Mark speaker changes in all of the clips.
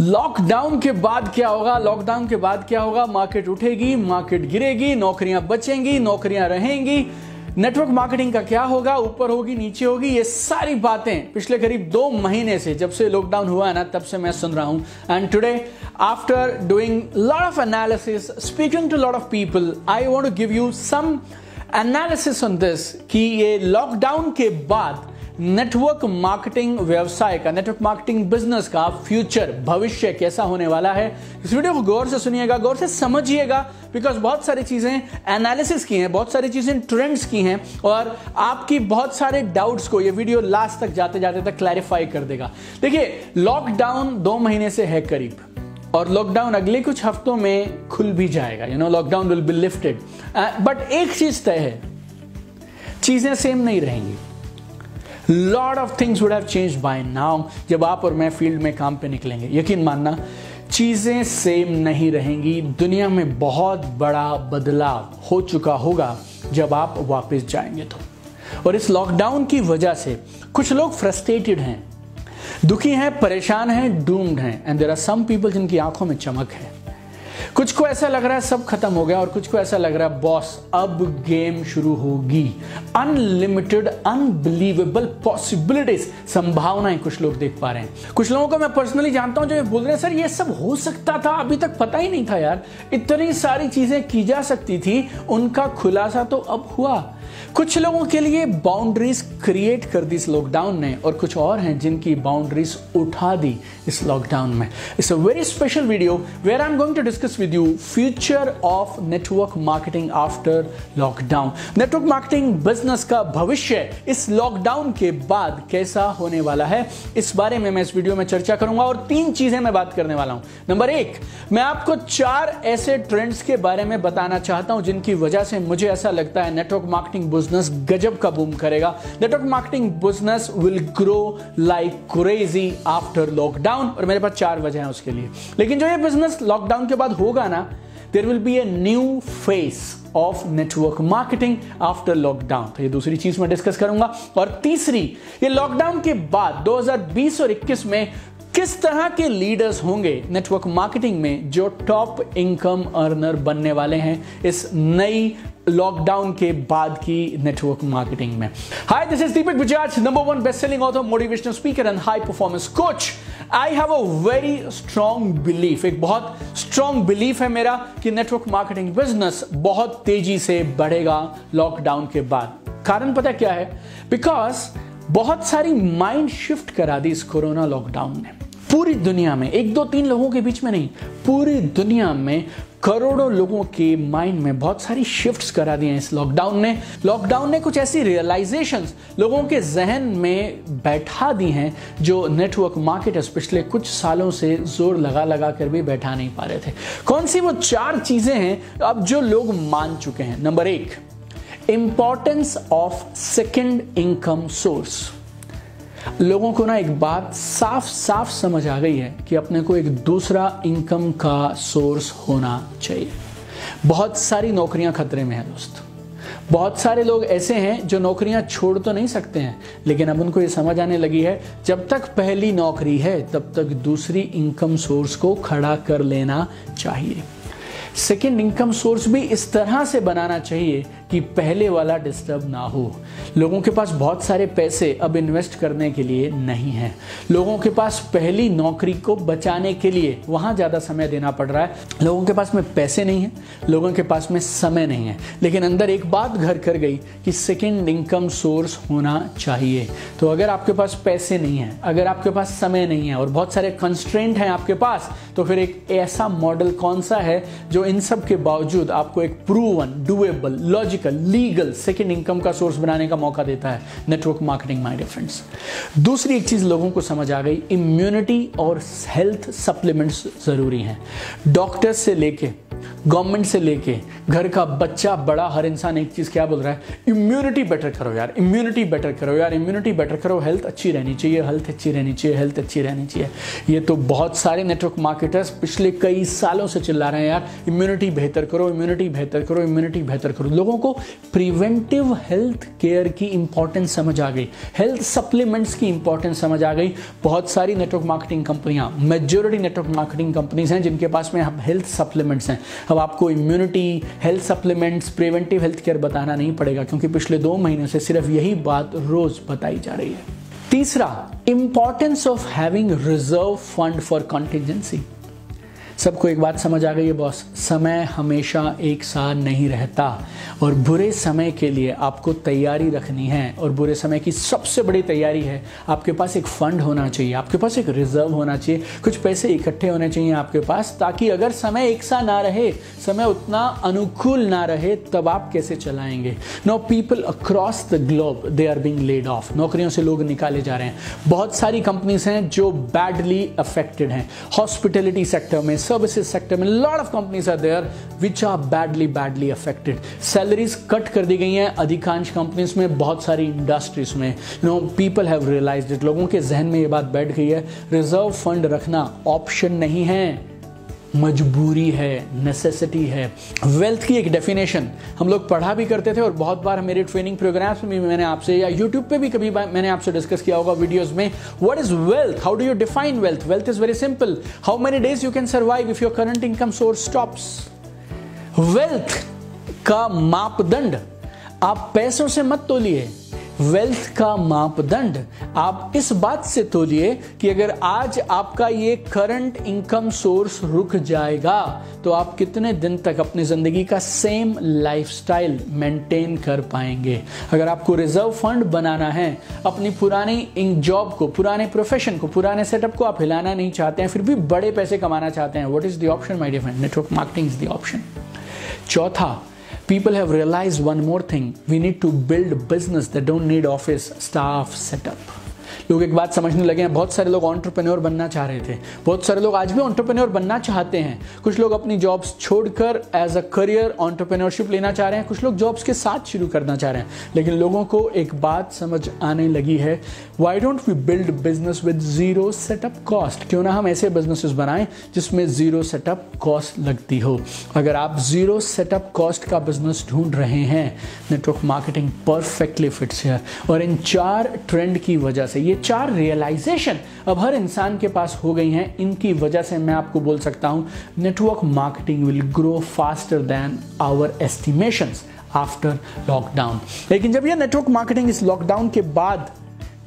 Speaker 1: Lockdown के बाद क्या होगा? लॉकडाउन के बाद क्या होगा? मार्केट उठेगी, मार्केट गिरेगी, नौकरियां बचेंगी, नौकरियां रहेंगी, नेटवर्क मार्केटिंग का क्या होगा? ऊपर होगी, नीचे होगी। ये सारी बातें पिछले करीब 2 महीने से, जब से लॉकडाउन हुआ है ना, तब से मैं सुन रहा हूं। And today after doing lot of analysis, speaking to lot of people, I want to give you some analysis on this कि ये लॉकडाउन के बाद नेटवर्क मार्केटिंग व्यवसाय का, नेटवर्क मार्केटिंग बिजनेस का फ्यूचर, भविष्य कैसा होने वाला है। इस वीडियो को गौर से सुनिएगा, गौर से समझिएगा, बिकॉज बहुत सारी चीजें एनालिसिस की हैं, बहुत सारी चीजें ट्रेंड्स की हैं, और आपकी बहुत सारे डाउट्स को ये वीडियो लास्ट तक जाते जाते तक क्लैरिफाई कर देगा। देखिए, लॉकडाउन 2 महीने से है करीब, और लॉकडाउन अगले कुछ हफ्तों में खुल भी जाएगा। Lockdown will be lifted, but एक चीज तय है, चीजें सेम नहीं रहेंगी। Lot of things would have changed by now जब आप और मैं फील्ड में काम पे निकलेंगे। यकीन मानना, चीजें सेम नहीं रहेंगी। दुनिया में बहुत बड़ा बदलाव हो चुका होगा जब आप वापस जाएंगे तो। और इस लॉकडाउन की वजह से कुछ लोग फ्रस्ट्रेटेड हैं, दुखी हैं, परेशान हैं, डूम्ड हैं, and there are some people जिनकी आंखों में चमक है। कुछ को ऐसा लग रहा है सब खत्म हो गया, और कुछ को ऐसा लग रहा है बॉस अब गेम शुरू होगी। अनलिमिटेड, अनबिलीवेबल पॉसिबिलिटीज, संभावनाएं कुछ लोग देख पा रहे हैं। कुछ लोगों को मैं पर्सनली जानता हूं जो ये बोल रहे हैं, सर ये सब हो सकता था, अभी तक पता ही नहीं था यार, इतनी सारी चीजें की जा सकती थी, उनका खुलासा तो अब हुआ। कुछ लोगों के लिए बाउंड्रीज क्रिएट कर दी इस लॉकडाउन ने, और कुछ और हैं जिनकी बाउंड्रीज उठा दी इस लॉकडाउन में। It's a very special video where I am going to discuss with you future of network marketing after lockdown. Network marketing business का भविष्य इस लॉकडाउन के बाद कैसा होने वाला है, इस बारे में मैं इस वीडियो में चर्चा करूंगा। और 3 चीजें मैं बात करने वाला हूं। नंबर 1, मैं आपको 4 ऐसे ट्रेंड्स के बारे में बताना चाहता हूं जिनकी वजह से मुझे ऐसा लगता है नेटवर्क मार्केटिंग बिजनेस गजब का बूम करेगा। Network marketing business will grow like crazy after lockdown, और मेरे पास 4 वजह हैं उसके लिए। लेकिन जो ये बिजनेस लॉकडाउन के बाद होगा ना, there will be a new face of network marketing after lockdown. तो ये दूसरी चीज मैं डिस्कस करूंगा। और तीसरी, ये लॉकडाउन के बाद 2020 और 21 में किस तरह के लीडर्स होंगे नेटवर्क मार्केटिंग में जो टॉप इनकम अर्नर बनने वाले हैं इस नई लॉकडाउन के बाद की नेटवर्क मार्केटिंग में। Hi, this is Deepak Bajaj, number 1 best selling author, motivational speaker and high performance coach. I have a very strong belief, एक बहुत स्ट्रॉन्ग बिलीफ है मेरा कि नेटवर्क मार्केटिंग बिजनेस बहुत तेजी से बढ़ेगा लॉकडाउन के बाद। कारण पता क्या है? बिकॉज बहुत सारी माइंड शिफ्ट करा दी इस कोरोना लॉकडाउन ने पूरी दुनिया में। 1, 2, 3 लोगों के बीच में नहीं, पूरी दुनिया में करोड़ों लोगों के माइंड में बहुत सारी शिफ्ट्स करा दी हैं इस लॉकडाउन ने। लॉकडाउन ने कुछ ऐसी रियलाइजेशंस लोगों के जहन में बैठा दी हैं जो नेटवर्क मार्केटर्स पिछले कुछ सालों से जोर लगा लगा कर भी बैठा नहीं पा रहे थे। कौन सी वो 4 चीजें हैं अब जो लोग मान चुके हैं? Number 1, importance of second income source. लोगों को ना एक बात साफ साफ समझ आ गई है कि अपने को एक दूसरा इनकम का सोर्स होना चाहिए। बहुत सारी नौकरियां खतरे में हैं दोस्त। बहुत सारे लोग ऐसे हैं जो नौकरियां छोड़ तो नहीं सकते हैं, लेकिन अब उनको ये समझ आने लगी है जब तक पहली नौकरी है तब तक दूसरी इनकम सोर्स को खड़ा कर लेना चाहिए। सेकेंड इनकम सोर्स भी इस तरह से बनाना चाहिए कि पहले वाला डिस्टर्ब ना हो। लोगों के पास बहुत सारे पैसे अब इन्वेस्ट करने के लिए नहीं है। लोगों के पास पहली नौकरी को बचाने के लिए वहां ज्यादा समय देना पड़ रहा है। लोगों के पास में पैसे नहीं है, लोगों के पास में समय नहीं है, लेकिन अंदर एक बात घर कर गई कि सेकेंड इनकम सोर्स होना चाहिए। तो अगर आपके पास पैसे नहीं है, अगर आपके पास समय नहीं है और बहुत सारे कंस्ट्रेंट हैं आपके पास, तो फिर एक ऐसा मॉडल कौन सा है जो इन सब के बावजूद आपको एक proven, doable, logical, legal second income का सोर्स बनाने का मौका देता है? Network marketing, my dear friends. दूसरी एक चीज लोगों को समझ आ गई, इम्यूनिटी और हेल्थ सप्लीमेंट्स जरूरी हैं। डॉक्टर से लेके गवर्नमेंट से लेके घर का बच्चा बड़ा हर इंसान एक चीज क्या बोल रहा है, इम्यूनिटी बेटर करो यार, इम्यूनिटी बेटर करो यार, इम्यूनिटी बेटर करो, हेल्थ अच्छी रहनी चाहिए, हेल्थ अच्छी रहनी चाहिए, हेल्थ अच्छी रहनी चाहिए। ये तो बहुत सारे नेटवर्क मार्केटर्स पिछले कई सालों से चिल्ला रहे हैं यार, इम्यूनिटी बेहतर करो, इम्यूनिटी बेहतर करो, इम्यूनिटी बेहतर करो। लोगों को प्रिवेंटिव हेल्थ केयर की इंपॉर्टेंस समझ आ गई, हेल्थ सप्लीमेंट्स की इंपॉर्टेंस समझ आ गई। बहुत सारी नेटवर्क मार्केटिंग कंपनियां, मेजॉरिटी नेटवर्क मार्केटिंग कंपनीज हैं जिनके पास में हेल्थ सप्लीमेंट्स हैं। अब आपको immunity, health supplements, preventive health care बताना नहीं पड़ेगा, क्योंकि पिछले 2 महीनों से सिर्फ यही बात रोज बताई जा रही है। तीसरा, importance of having reserve fund for contingency. सबको एक बात समझ आ गई है बॉस, समय हमेशा एक साथ नहीं रहता और बुरे समय के लिए आपको तैयारी रखनी है। और बुरे समय की सबसे बड़ी तैयारी है आपके पास एक फंड होना चाहिए, आपके पास एक रिजर्व होना चाहिए, कुछ पैसे इकट्ठे होने चाहिए आपके पास, ताकि अगर समय एक सा ना रहे, समय उतना अनुकूल ना रहे, तब आप कैसे चलाएंगे। No people across the globe they are being laid off, नौकरियों से लोग निकाले जा रहे हैं। बहुत सारी कंपनीज हैं जो बैडली अफेक्टेड हैं, हॉस्पिटैलिटी सेक्टर में, सर्विसेज सेक्टर में, lot of companies are there which are badly affected. Salaries cut कर दी गई हैं अधिकांश कंपनीज में, बहुत सारी इंडस्ट्रीज में। पीपल हैव रियलाइज्ड इट, लोगों के जहन में ये बात बैठ गई है, रिजर्व फंड रखना ऑप्शन नहीं है, मजबूरी है, नेसेसिटी है। वेल्थ की एक डेफिनेशन हम लोग पढ़ा भी करते थे और बहुत बार मेरे ट्रेनिंग प्रोग्राम्स में भी मैंने आपसे, या यूट्यूब पे भी कभी मैंने आपसे डिस्कस किया होगा वीडियोस में, what is wealth, how do you define wealth. Wealth is very simple, how many days you can survive if your current income source stops. Wealth का मापदंड आप पैसों से मत तोलिए, वेल्थ का मापदंड आप इस बात से तोलिए कि अगर आज आपका ये करंट इनकम सोर्स रुक जाएगा तो आप कितने दिन तक अपनी जिंदगी का सेम लाइफस्टाइल मेंटेन कर पाएंगे। अगर आपको रिजर्व फंड बनाना है, अपनी पुरानी जॉब को, पुराने प्रोफेशन को, पुराने सेटअप को आप हिलाना नहीं चाहते हैं, फिर भी बड़े पैसे कमाना चाहते हैं, what is the option my dear friend, network marketing is the option. चौथा, people have realized one more thing, we need to build business that don't need office staff setup। लोग एक बात समझने लगे हैं, बहुत सारे लोग एंटरप्रेन्योर बनना चाह रहे थे, बहुत सारे लोग आज भी एंटरप्रेन्योर बनना चाहते हैं, कुछ लोग अपनी जॉब्स छोड़कर एज अ करियर एंटरप्रेन्योरशिप लेना चाह रहे हैं, कुछ लोग जॉब्स के साथ शुरू करना चाह रहे हैं। लेकिन लोगों को एक बात समझ आने लगी है, why don't we build business with zero setup cost. क्यों ना हम ऐसे बिजनेसेस बनाएं जिसमें जीरो सेटअप कॉस्ट लगती हो। अगर आप जीरो सेटअप कॉस्ट का बिजनेस ढूंढ रहे हैं, network marketing perfectly fits here. और इन 4 ट्रेंड की वजह से, ये 4 रियलाइजेशन अब हर इंसान के पास हो गई हैं, इनकी वजह से मैं आपको बोल सकता हूं network marketing will grow faster than our estimations after lockdown. लेकिन जब ये नेटवर्क मार्केटिंग इस लॉकडाउन के बाद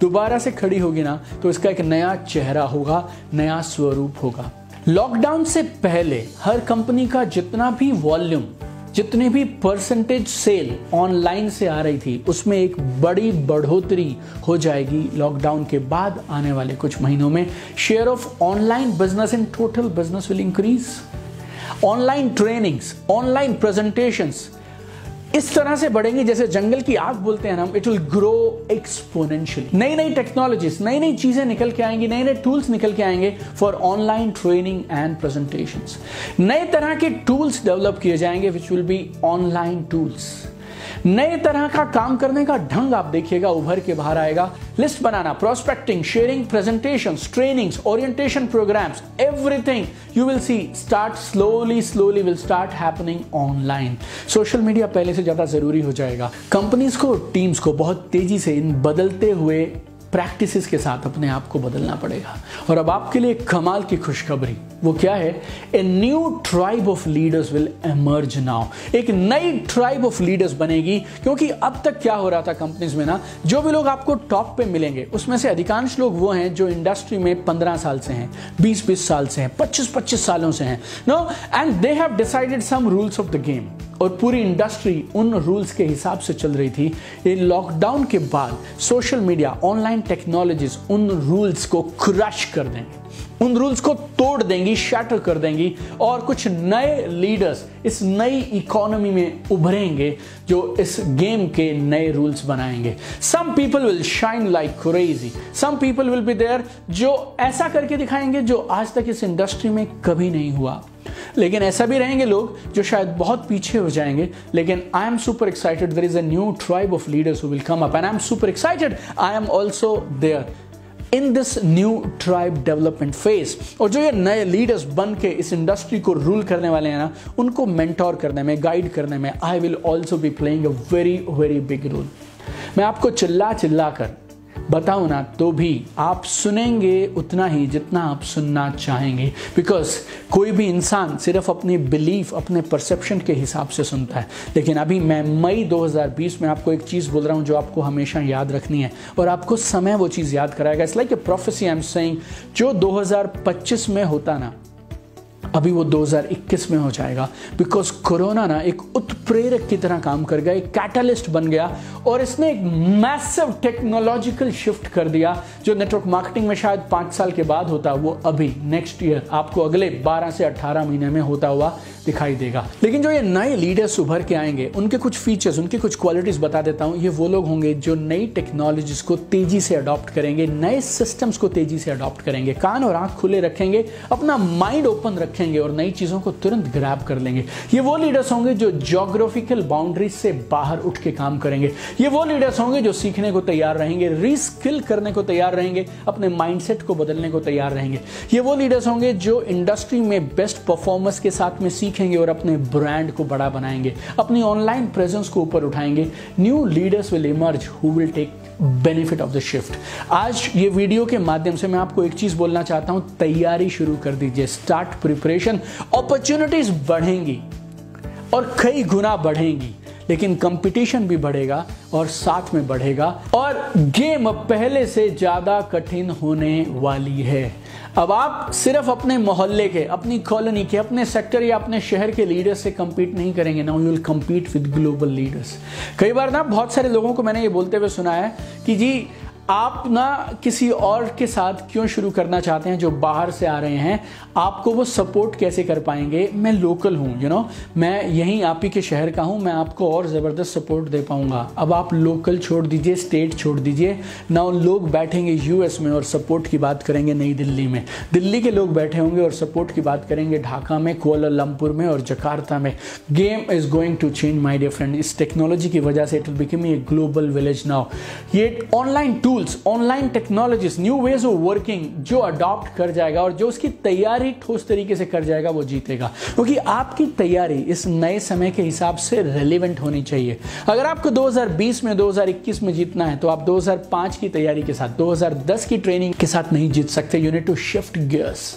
Speaker 1: दोबारा से खड़ी होगी ना, तो इसका एक नया चेहरा होगा, नया स्वरूप होगा। लॉकडाउन से पहले हर कंपनी का जितना भी वॉल्यूम, जितने भी परसेंटेज सेल ऑनलाइन से आ रही थी, उसमें एक बड़ी बढ़ोतरी हो जाएगी लॉकडाउन के बाद आने वाले कुछ महीनों में। Share of online business in total business will increase. Online trainings, online presentations इस तरह से बढ़ेंगी जैसे जंगल की आग बोलते हैं हम, इट विल ग्रो एक्सपोनेंशियली। नई नई टेक्नोलॉजीज, नई नई चीजें निकल के आएंगी, नए नए टूल्स निकल के आएंगे for online training and presentations. नए तरह के टूल्स डेवलप किए जाएंगे which will be online tools. नए तरह का काम करने का ढंग आप देखिएगा उभर के बाहर आएगा। लिस्ट बनाना, prospecting, sharing, presentations, trainings, orientation programs, everything you will see start slowly will start happening online. Social media पहले से ज्यादा जरूरी हो जाएगा। कंपनीज को, टीम्स को बहुत तेजी से इन बदलते हुए प्रैक्टिसेस के साथ अपने आप को बदलना पड़ेगा। और अब आपके लिए कमाल की खुशखबरी, वो क्या है? A new tribe of leaders will emerge now. एक नई ट्राइब ऑफ लीडर्स बनेगी, क्योंकि अब तक क्या हो रहा था कंपनीज में ना, जो भी लोग आपको टॉप पे मिलेंगे उसमें से अधिकांश लोग वो हैं जो इंडस्ट्री में 15 साल से हैं, 20-20 साल से हैं, 25-25 सालों से हैं, no, and they have decided some rules of the game. और पूरी इंडस्ट्री उन रूल्स के हिसाब से चल रही थी। ये लॉकडाउन के बाद सोशल मीडिया, ऑनलाइन टेक्नोलॉजीज उन रूल्स को क्रश कर देंगे। उन रूल्स को तोड़ देंगी, शैटर कर देंगी और कुछ नए लीडर्स इस नई इकोनॉमी में उभरेंगे जो इस गेम के नए रूल्स बनाएंगे। Some people will shine like crazy, some people will be there जो ऐसा करके दिखाएंगे जो आज तक इस इंडस्ट्री में कभी नहीं हुआ। लेकिन ऐसा भी रहेंगे लोग जो शायद बहुत पीछे हो जाएंगे। लेकिन I am super excited, there is a new tribe of leaders who will come up and I am super excited, I am also there in this new tribe development phase. और जो ये नए लीडर्स बन के इस industry को rule करने वाले हैं ना, उनको मेंटोर करने में, गाइड करने में I will also be playing a very very big role. मैं आपको चिल्ला चिल्ला कर बताऊं ना तो भी आप सुनेंगे उतना ही जितना आप सुनना चाहेंगे, बिकॉज कोई भी इंसान सिर्फ अपनी बिलीफ, अपने परसेप्शन के हिसाब से सुनता है। लेकिन अभी मैं मई 2020 में आपको एक चीज़ बोल रहा हूं जो आपको हमेशा याद रखनी है और आपको समय वो चीज़ याद कराएगा। It's like a prophecy I am saying, जो 2025 में होता ना अभी वो 2021 में हो जाएगा, बिकॉज कोरोना ना एक उत्प्रेरक की तरह काम कर गया, एक कैटलिस्ट बन गया और इसने एक मैसिव टेक्नोलॉजिकल शिफ्ट कर दिया। जो नेटवर्क मार्केटिंग में शायद 5 साल के बाद होता, वो अभी नेक्स्ट ईयर आपको अगले 12 से 18 महीने में होता हुआ दिखाई देगा। लेकिन जो ये नए लीडर्स उभर के आएंगे, उनके कुछ फीचर्स, उनकी कुछ क्वालिटीज बता देता हूं। ये वो लोग होंगे जो नई टेक्नोलॉजीज को तेजी से अडॉप्ट करेंगे, नए सिस्टम्स को तेजी से अडॉप्ट करेंगे, कान और आंख खुले रखेंगे, अपना माइंड ओपन रखेंगे और नई चीजों को तुरंत ग्रैब कर लेंगे। ये वो लीडर्स होंगे जो ज्योग्राफिकल बाउंड्रीज से बाहर उठ के काम करेंगे। ये वो लीडर्स होंगे जो सीखने को तैयार रहेंगे, रीस्किल करने को तैयार रहेंगे, अपने माइंडसेट को बदलने को तैयार रहेंगे। ये वो लीडर्स होंगे जो इंडस्ट्री में बेस्ट परफॉर्मर्स के साथ में सीखेंगे और अपने ब्रांड को बड़ा बनाएंगे, अपनी ऑनलाइन प्रेजेंस को ऊपर उठाएंगे। New leaders will emerge who will take benefit of the shift. आज ये वीडियो के माध्यम से मैं आपको एक चीज बोलना चाहता हूं, तैयारी शुरू कर दीजिए, स्टार्ट प्रिपरेशन। अपॉर्चुनिटीज बढ़ेंगी और कई गुना बढ़ेंगी, लेकिन कंपटीशन भी बढ़ेगा और साथ में बढ़ेगा और गेम अब पहले से ज्यादा कठिन होने वाली है। अब आप सिर्फ अपने मोहल्ले के, अपनी कॉलोनी के, अपने सेक्टर या अपने शहर के लीडर्स से compete नहीं करेंगे, now you will compete with global leaders. कई बार ना बहुत सारे लोगों को मैंने ये बोलते हुए सुना है कि जी आप ना किसी और के साथ क्यों शुरू करना चाहते हैं जो बाहर से आ रहे हैं, आपको वो सपोर्ट कैसे कर पाएंगे? मैं लोकल हूँ, मैं यहीं आप ही के शहर का हूँ, मैं आपको और ज़बरदस्त सपोर्ट दे पाऊंगा। अब आप लोकल छोड़ दीजिए, स्टेट छोड़ दीजिए, ना लोग बैठेंगे यूएस में और सपोर्ट की बात करेंगे नई दिल्ली में, दिल्ली के लोग बैठे होंगे और सपोर्ट की बात करेंगे ढाका में, कुआलालंपुर में और जकार्ता में। Game is going to change my dear friend. इस टेक्नोलॉजी की वजह से it will become a global village now. ये online tools, online technologies, new ways of working जो अडॉप्ट कर जाएगा और जो उसकी तैयारी ठोस तरीके से कर जाएगा वो जीतेगा, क्योंकि आपकी तैयारी इस नए समय के हिसाब से रेलेवेंट होनी चाहिए। अगर आपको 2020 में 2021 में जीतना है तो आप 2005 की तैयारी के साथ, 2010 की ट्रेनिंग के साथ नहीं जीत सकते। You need to shift gears.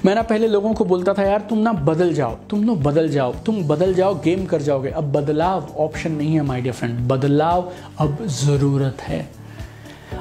Speaker 1: मैं ना पहले लोगों को बोलता था यार तुम ना बदल जाओ, तुम बदल जाओ, गेम कर जाओगे। अब बदलाव ऑप्शन नहीं है माय डियर फ्रेंड, बदलाव अब जरूरत है।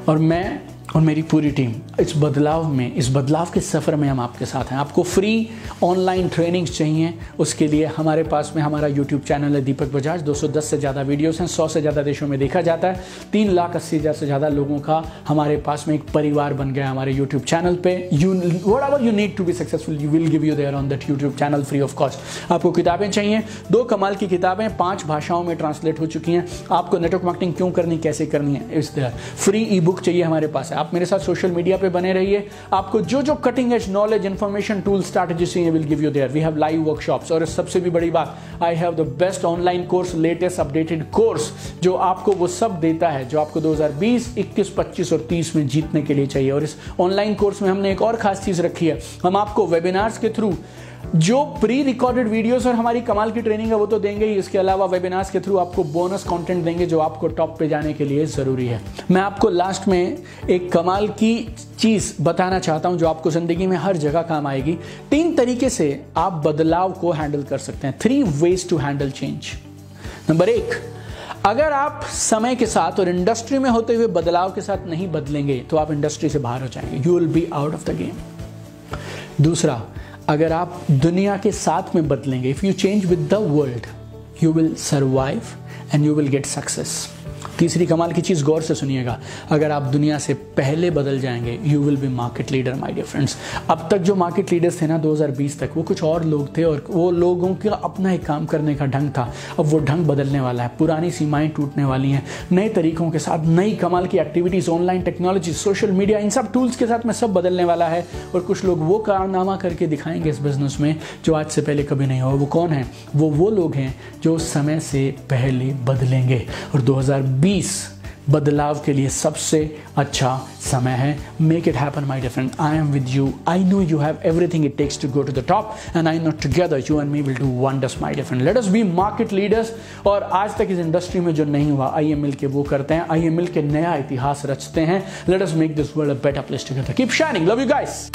Speaker 1: और मैं और मेरी पूरी टीम इस बदलाव के सफ़र में हम आपके साथ हैं। आपको फ्री ऑनलाइन ट्रेनिंग्स चाहिए, उसके लिए हमारे पास में हमारा यूट्यूब चैनल है दीपक बजाज। 210 से ज़्यादा वीडियोस हैं, 100 से ज़्यादा देशों में देखा जाता है। 3,80,000 से ज़्यादा लोगों का हमारे पास में एक परिवार बन गया हमारे यूट्यूब चैनल पे। Whatever you need to be successful you will give you there on that YouTube channel free of cost. आपको किताबें चाहिए, 2 कमाल की किताबें 5 भाषाओं में ट्रांसलेट हो चुकी हैं। आपको नेटवर्क मार्केटिंग क्यों करनी, कैसे करनी है, इस देयर फ्री ई बुक चाहिए हमारे पास है। आप मेरे साथ सोशल मीडिया पे बने रहिए, आपको जो cutting edge knowledge, information, tool, strategy चाहिए will give you there. We have live workshops और सबसे भी बड़ी बात, I have the best online course, latest updated course जो आपको वो सब देता है जो आपको 2020, 21, 25 और 30 में जीतने के लिए चाहिए। और इस ऑनलाइन कोर्स में हमने एक और खास चीज रखी है, हम आपको वेबिनार्स के थ्रू जो प्री रिकॉर्डेड वीडियोस और हमारी कमाल की ट्रेनिंग है वो तो देंगे ही, इसके अलावा वेबिनार्स के थ्रू आपको बोनस कंटेंट देंगे जो आपको टॉप पे जाने के लिए जरूरी है। मैं आपको लास्ट में एक कमाल की चीज बताना चाहता हूं जो आपको जिंदगी में हर जगह काम आएगी। 3 तरीके से आप बदलाव को हैंडल कर सकते हैं। 3 ways to handle change. Number 1, अगर आप समय के साथ और इंडस्ट्री में होते हुए बदलाव के साथ नहीं बदलेंगे तो आप इंडस्ट्री से बाहर हो जाएंगे, you will be out of the game. दूसरा, अगर आप दुनिया के साथ में बदलेंगे, if you change with the world, you will survive and you will get success. तीसरी कमाल की चीज़, गौर से सुनिएगा, अगर आप दुनिया से पहले बदल जाएंगे you will be market leader my dear friends. अब तक जो मार्केट लीडर्स थे ना 2020 तक, वो कुछ और लोग थे और वो लोगों का अपना एक काम करने का ढंग था। अब वो ढंग बदलने वाला है, पुरानी सीमाएं टूटने वाली हैं, नए तरीकों के साथ नई कमाल की activities, online technology, social media, इन सब टूल्स के साथ में सब बदलने वाला है। और कुछ लोग वो कारनामा करके दिखाएंगे इस बिजनेस में जो आज से पहले कभी नहीं हुआ। वो कौन है? वो लोग हैं जो समय से पहले बदलेंगे। और 2020 बदलाव के लिए सबसे अच्छा समय है। Make it happen my dear friend, I am with you, I know you have everything it takes to go to the top and I know together you and me will do wonders my dear friend. Let us be market leaders. और आज तक इस industry में जो नहीं हुआ आइए मिल के वो करते हैं, आइए मिल के नया इतिहास रचते हैं। Let us make this world a better place together. Keep shining, love you guys.